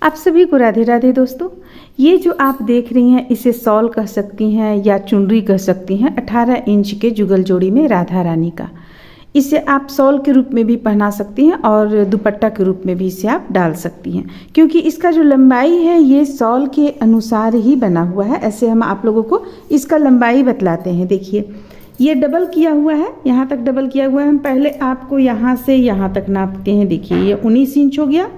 आप सभी को राधे राधे दोस्तों। ये जो आप देख रही हैं इसे शॉल कह सकती हैं या चुनरी कह सकती हैं। 18 इंच के जुगल जोड़ी में राधा रानी का। इसे आप शॉल के रूप में भी पहना सकती हैं और दुपट्टा के रूप में भी इसे आप डाल सकती हैं, क्योंकि इसका जो लंबाई है ये शॉल के अनुसार ही बना हुआ है। ऐसे हम आप लोगों को इसका लंबाई बतलाते हैं। देखिए ये डबल किया हुआ है, यहाँ तक डबल किया हुआ है। हम पहले आपको यहाँ से यहाँ तक नापते हैं। देखिए ये 19 इंच हो गया।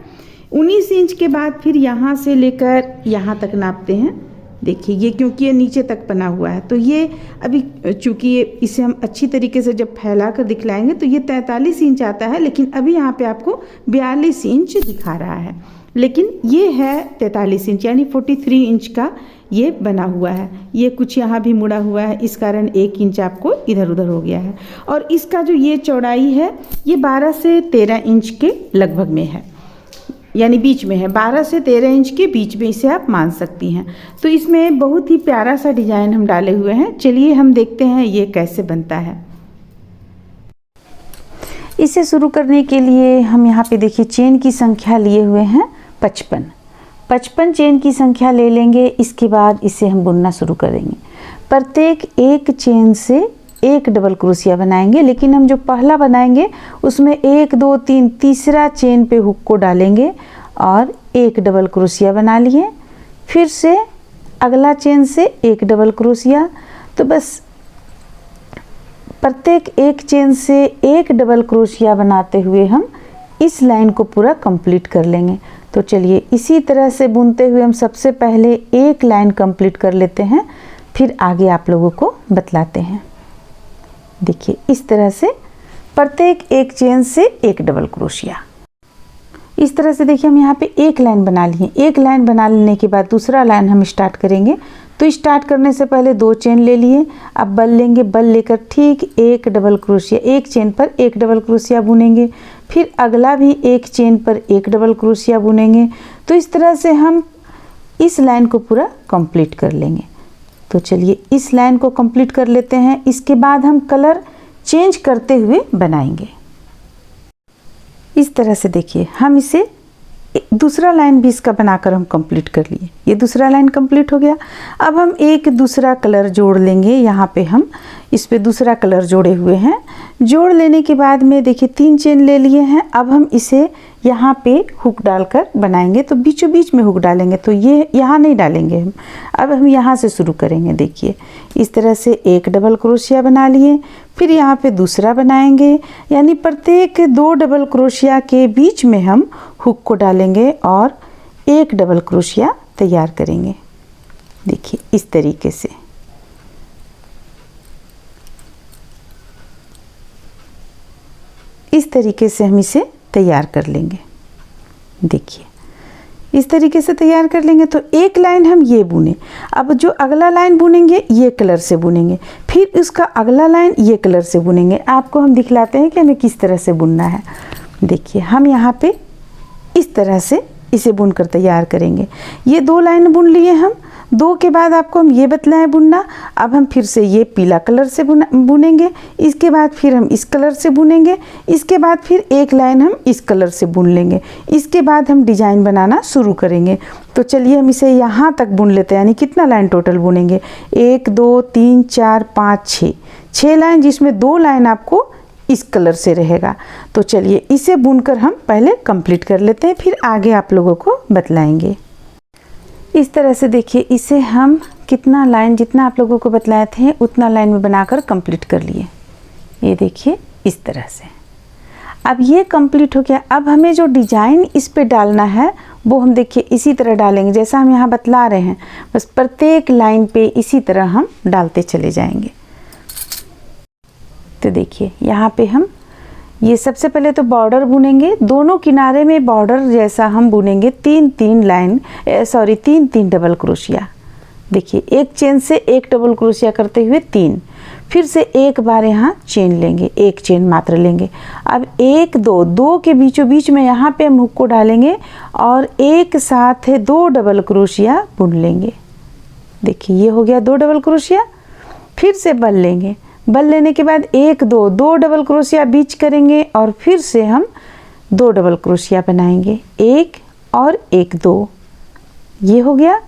19 इंच के बाद फिर यहाँ से लेकर यहाँ तक नापते हैं। देखिए ये क्योंकि ये नीचे तक बना हुआ है तो ये अभी चूँकि ये इसे हम अच्छी तरीके से जब फैला कर दिखलाएंगे तो ये 43 इंच आता है, लेकिन अभी यहाँ पे आपको 42 इंच दिखा रहा है। लेकिन ये है 43 इंच यानी 43 इंच का ये बना हुआ है। ये कुछ यहाँ भी मुड़ा हुआ है, इस कारण 1 इंच आपको इधर उधर हो गया है। और इसका जो ये चौड़ाई है ये 12 से 13 इंच के लगभग में है, यानी बीच में है। 12 से 13 इंच के बीच में इसे आप मान सकती हैं। तो इसमें बहुत ही प्यारा सा डिजाइन हम डाले हुए हैं। चलिए हम देखते हैं ये कैसे बनता है। इसे शुरू करने के लिए हम यहाँ पे देखिए चेन की संख्या लिए हुए हैं 55 चेन की संख्या ले लेंगे। इसके बाद इसे हम बुनना शुरू करेंगे। प्रत्येक एक चेन से एक डबल क्रोशिया बनाएंगे, लेकिन हम जो पहला बनाएंगे उसमें 1 2 3 तीसरा चेन पे हुक को डालेंगे और एक डबल क्रोशिया बना लिए। फिर से अगला चेन से एक डबल क्रोशिया। तो बस प्रत्येक एक चेन से एक डबल क्रोशिया बनाते हुए हम इस लाइन को पूरा कंप्लीट कर लेंगे। तो चलिए इसी तरह से बुनते हुए हम सबसे पहले एक लाइन कंप्लीट कर लेते हैं, फिर आगे आप लोगों को बतलाते हैं। देखिए इस तरह से प्रत्येक एक चेन से एक डबल क्रोशिया। इस तरह से देखिए हम यहाँ पे एक लाइन बना लिए। एक लाइन बना लेने के बाद दूसरा लाइन हम स्टार्ट करेंगे। तो स्टार्ट करने से पहले 2 चेन ले लिए। अब बल लेंगे, बल लेकर ठीक एक डबल क्रोशिया, एक चेन पर एक डबल क्रोशिया बुनेंगे। फिर अगला भी एक चेन पर एक डबल क्रोशिया बुनेंगे। तो इस तरह से हम इस लाइन को पूरा कंप्लीट कर लेंगे। तो चलिए इस लाइन को कंप्लीट कर लेते हैं। इसके बाद हम कलर चेंज करते हुए बनाएंगे। इस तरह से देखिए हम इसे दूसरा लाइन भी इसका बनाकर हम कंप्लीट कर लिए। ये दूसरा लाइन कंप्लीट हो गया। अब हम एक दूसरा कलर जोड़ लेंगे। यहाँ पे हम इस पे दूसरा कलर जोड़े हुए हैं। जोड़ लेने के बाद में देखिए 3 चेन ले लिए हैं। अब हम इसे यहाँ पे हुक डालकर बनाएंगे। तो बीचों बीच में हुक डालेंगे, तो ये यहाँ नहीं डालेंगे हम। अब हम यहाँ से शुरू करेंगे। देखिए इस तरह से एक डबल क्रोशिया बना लिए, फिर यहाँ पे दूसरा बनाएंगे, यानी प्रत्येक 2 डबल क्रोशिया के बीच में हम हुक को डालेंगे और एक डबल क्रोशिया तैयार करेंगे। देखिए इस तरीके से। इस तरीके से हम इसे तैयार कर लेंगे। देखिए इस तरीके से तैयार कर लेंगे। तो एक लाइन हम ये बुने। अब जो अगला लाइन बुनेंगे ये कलर से बुनेंगे, फिर उसका अगला लाइन ये कलर से बुनेंगे। आपको हम दिखलाते हैं कि हमें किस तरह से बुनना है। देखिए हम यहाँ पे इस तरह से इसे बुनकर तैयार करेंगे। ये 2 लाइन बुन लिए हम। 2 के बाद आपको हम ये बतलाएं बुनना। अब हम फिर से ये पीला कलर से बुनेंगे। इसके बाद फिर हम इस कलर से बुनेंगे। इसके बाद फिर एक लाइन हम इस कलर से बुन लेंगे। इसके बाद हम डिजाइन बनाना शुरू करेंगे। तो चलिए हम इसे यहाँ तक बुन लेते हैं। यानी कितना लाइन टोटल बुनेंगे? 1 2 3 4 5 6 लाइन, जिसमें 2 लाइन आपको इस कलर से रहेगा। तो चलिए इसे बुनकर हम पहले कंप्लीट कर लेते हैं, फिर आगे आप लोगों को बतलाएंगे। इस तरह से देखिए इसे हम कितना लाइन, जितना आप लोगों को बतलाए थे उतना लाइन में बनाकर कंप्लीट कर लिए। ये देखिए इस तरह से। अब ये कंप्लीट हो गया। अब हमें जो डिजाइन इस पे डालना है वो हम देखिए इसी तरह डालेंगे जैसा हम यहाँ बतला रहे हैं। बस प्रत्येक लाइन पे इसी तरह हम डालते चले जाएंगे। तो देखिए यहाँ पे हम ये सबसे पहले तो बॉर्डर बुनेंगे। दोनों किनारे में बॉर्डर जैसा हम बुनेंगे। 3 डबल क्रोशिया। देखिए एक चेन से एक डबल क्रोशिया करते हुए 3, फिर से एक बार यहाँ चेन लेंगे, एक चेन मात्र लेंगे। अब 1 2 के बीचों बीच में यहाँ पे हम हुक को डालेंगे और एक साथ 2 डबल क्रोशिया बुन लेंगे। देखिए ये हो गया 2 डबल क्रोशिया। फिर से बल लेंगे। बल लेने के बाद 1 2 डबल क्रोशिया बीच करेंगे और फिर से हम 2 डबल क्रोशिया बनाएंगे। 1 और एक 2, ये हो गया।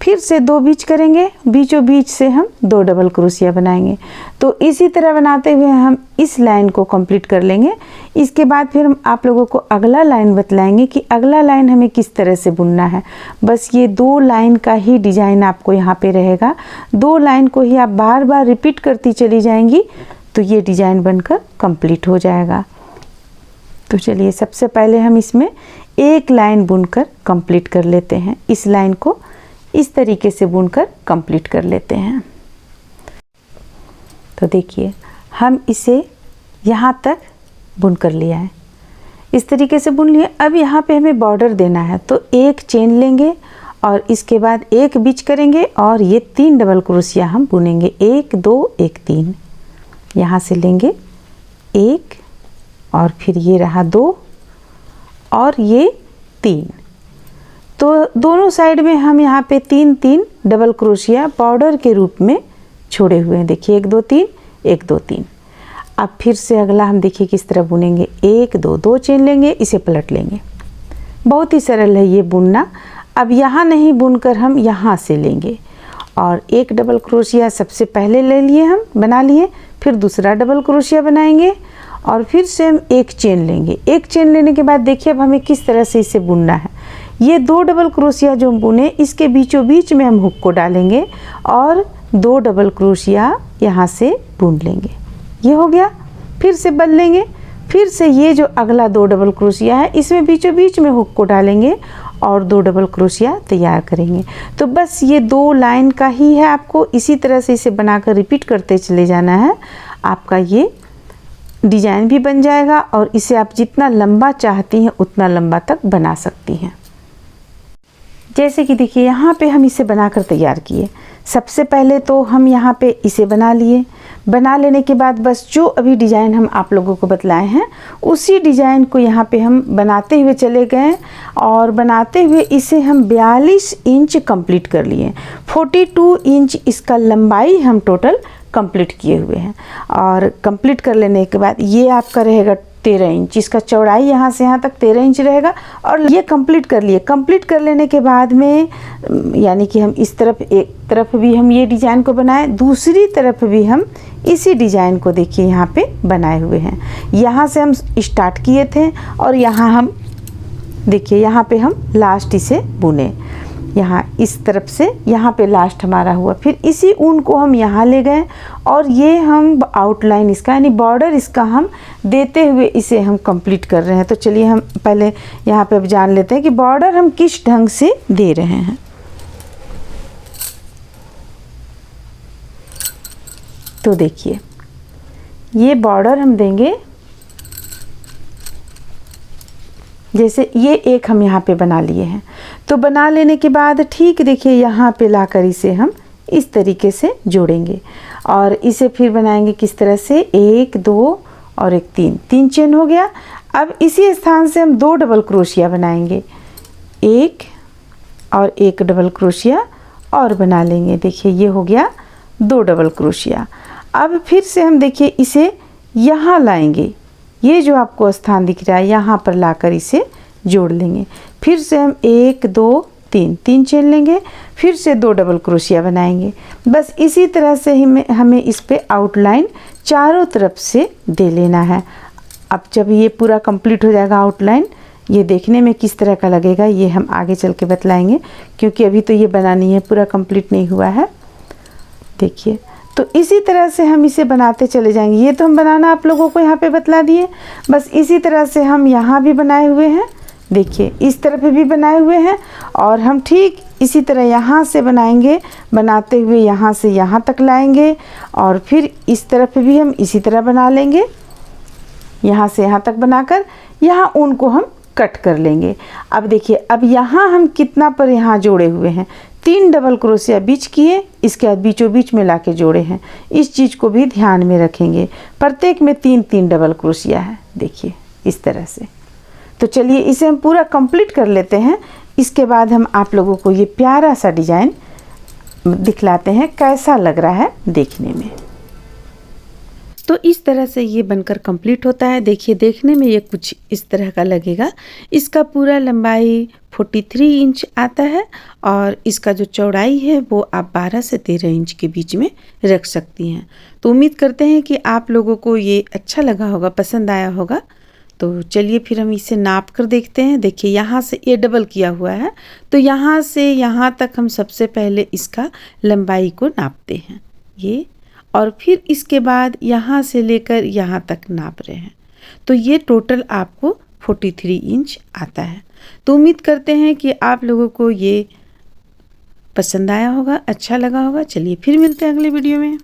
फिर से 2 बीच करेंगे, बीचों बीच से हम 2 डबल क्रोशिया बनाएंगे। तो इसी तरह बनाते हुए हम इस लाइन को कंप्लीट कर लेंगे। इसके बाद फिर हम आप लोगों को अगला लाइन बतलाएंगे कि अगला लाइन हमें किस तरह से बुनना है। बस ये 2 लाइन का ही डिजाइन आपको यहाँ पे रहेगा, 2 लाइन को ही आप बार बार रिपीट करती चली जाएंगी तो ये डिजाइन बनकर कंप्लीट हो जाएगा। तो चलिए सबसे पहले हम इसमें एक लाइन बुनकर कंप्लीट कर लेते हैं। इस लाइन को इस तरीके से बुनकर कंप्लीट कर लेते हैं। तो देखिए हम इसे यहाँ तक बुन कर लिया है, इस तरीके से बुन लिया। अब यहाँ पे हमें बॉर्डर देना है तो एक चेन लेंगे और इसके बाद एक बीच करेंगे और ये 3 डबल क्रोशिया हम बुनेंगे। 1 2 1 3, यहाँ से लेंगे 1 और फिर ये रहा 2 और ये 3। तो दोनों साइड में हम यहाँ पे 3 डबल क्रोशिया बॉर्डर के रूप में छोड़े हुए हैं। देखिए 1 2 3 1 2 3। अब फिर से अगला हम देखिए किस तरह बुनेंगे। 1 2 2 चेन लेंगे, इसे पलट लेंगे। बहुत ही सरल है ये बुनना। अब यहाँ नहीं बुनकर हम यहाँ से लेंगे और एक डबल क्रोशिया सबसे पहले ले लिए, हम बना लिए। फिर दूसरा डबल क्रोशिया बनाएंगे और फिर से हम एक चेन लेंगे। एक चेन लेने के बाद देखिए अब हमें किस तरह से इसे बुनना है। ये 2 डबल क्रोशिया जो हम बुने इसके बीचों बीच में हम हुक को डालेंगे और 2 डबल क्रोशिया यहाँ से बुन लेंगे। ये हो गया। फिर से बन लेंगे, फिर से ये जो अगला 2 डबल क्रोशिया है इसमें बीचों बीच में हुक को डालेंगे और 2 डबल क्रोशिया तैयार करेंगे। तो बस ये 2 लाइन का ही है, आपको इसी तरह से इसे बनाकर रिपीट करते चले जाना है। आपका ये डिजाइन भी बन जाएगा और इसे आप जितना लंबा चाहती हैं उतना लंबा तक बना सकती हैं। जैसे कि देखिए यहाँ पे हम इसे बनाकर तैयार किए। सबसे पहले तो हम यहाँ पे इसे बना लिए। बना लेने के बाद बस जो अभी डिज़ाइन हम आप लोगों को बतलाए हैं उसी डिज़ाइन को यहाँ पे हम बनाते हुए चले गए और बनाते हुए इसे हम 42 इंच कंप्लीट कर लिए। 42 इंच इसका लंबाई हम टोटल कंप्लीट किए हुए हैं। और कंप्लीट कर लेने के बाद ये आपका रहेगा 13 इंच, इसका चौड़ाई यहाँ से यहाँ तक 13 इंच रहेगा। और ये कंप्लीट कर लिए। कंप्लीट कर लेने के बाद में यानी कि हम इस तरफ एक तरफ भी हम ये डिज़ाइन को बनाए, दूसरी तरफ भी हम इसी डिज़ाइन को देखिए यहाँ पे बनाए हुए हैं। यहाँ से हम स्टार्ट किए थे और यहाँ हम देखिए यहाँ पे हम लास्ट इसे बुने। यहाँ इस तरफ से यहाँ पे लास्ट हमारा हुआ। फिर इसी ऊन को हम यहाँ ले गए और ये हम आउटलाइन इसका यानी बॉर्डर इसका हम देते हुए इसे हम कंप्लीट कर रहे हैं। तो चलिए हम पहले यहाँ पे अब जान लेते हैं कि बॉर्डर हम किस ढंग से दे रहे हैं। तो देखिए ये बॉर्डर हम देंगे, जैसे ये एक हम यहाँ पे बना लिए हैं। तो बना लेने के बाद ठीक देखिए यहाँ पे लाकर इसे हम इस तरीके से जोड़ेंगे और इसे फिर बनाएंगे किस तरह से 1 2 और 1 3 चेन हो गया। अब इसी स्थान से हम 2 डबल क्रोशिया बनाएंगे, 1 और 1 डबल क्रोशिया और बना लेंगे। देखिए ये हो गया 2 डबल क्रोशिया। अब फिर से हम देखिए इसे यहाँ लाएंगे, ये जो आपको स्थान दिख रहा है यहाँ पर लाकर इसे जोड़ लेंगे। फिर से हम 1 2 3 चेन लेंगे, फिर से 2 डबल क्रोशिया बनाएंगे। बस इसी तरह से ही हमें इस पे आउटलाइन चारों तरफ से दे लेना है। अब जब ये पूरा कंप्लीट हो जाएगा आउटलाइन, ये देखने में किस तरह का लगेगा ये हम आगे चल के बतलाएंगे, क्योंकि अभी तो ये बनानी है, पूरा कंप्लीट नहीं हुआ है। देखिए तो इसी तरह से हम इसे बनाते चले जाएंगे। ये तो हम बनाना आप लोगों को यहाँ पे बतला दिए। बस इसी तरह से हम यहाँ भी बनाए हुए हैं, देखिए इस तरफ भी बनाए हुए हैं और हम ठीक इसी तरह यहाँ से बनाएंगे। बनाते हुए यहाँ से यहाँ तक लाएंगे और फिर इस तरफ भी हम इसी तरह बना लेंगे। यहाँ से यहाँ तक बनाकर यहाँ ऊन को हम कट कर लेंगे। अब देखिए अब यहाँ हम कितना पर यहाँ जोड़े हुए हैं, 3 डबल क्रोशिया बीच किए, इसके बाद बीचों बीच में लाके जोड़े हैं। इस चीज़ को भी ध्यान में रखेंगे, प्रत्येक में 3 डबल क्रोशिया है। देखिए इस तरह से। तो चलिए इसे हम पूरा कंप्लीट कर लेते हैं। इसके बाद हम आप लोगों को ये प्यारा सा डिज़ाइन दिखलाते हैं कैसा लग रहा है देखने में। तो इस तरह से ये बनकर कंप्लीट होता है। देखिए देखने में ये कुछ इस तरह का लगेगा। इसका पूरा लंबाई 43 इंच आता है और इसका जो चौड़ाई है वो आप 12 से 13 इंच के बीच में रख सकती हैं। तो उम्मीद करते हैं कि आप लोगों को ये अच्छा लगा होगा, पसंद आया होगा। तो चलिए फिर हम इसे नाप कर देखते हैं। देखिए यहाँ से ये डबल किया हुआ है, तो यहाँ से यहाँ तक हम सबसे पहले इसका लंबाई को नापते हैं ये, और फिर इसके बाद यहाँ से लेकर यहाँ तक नाप रहे हैं। तो ये टोटल आपको 43 इंच आता है। तो उम्मीद करते हैं कि आप लोगों को ये पसंद आया होगा, अच्छा लगा होगा। चलिए फिर मिलते हैं अगले वीडियो में।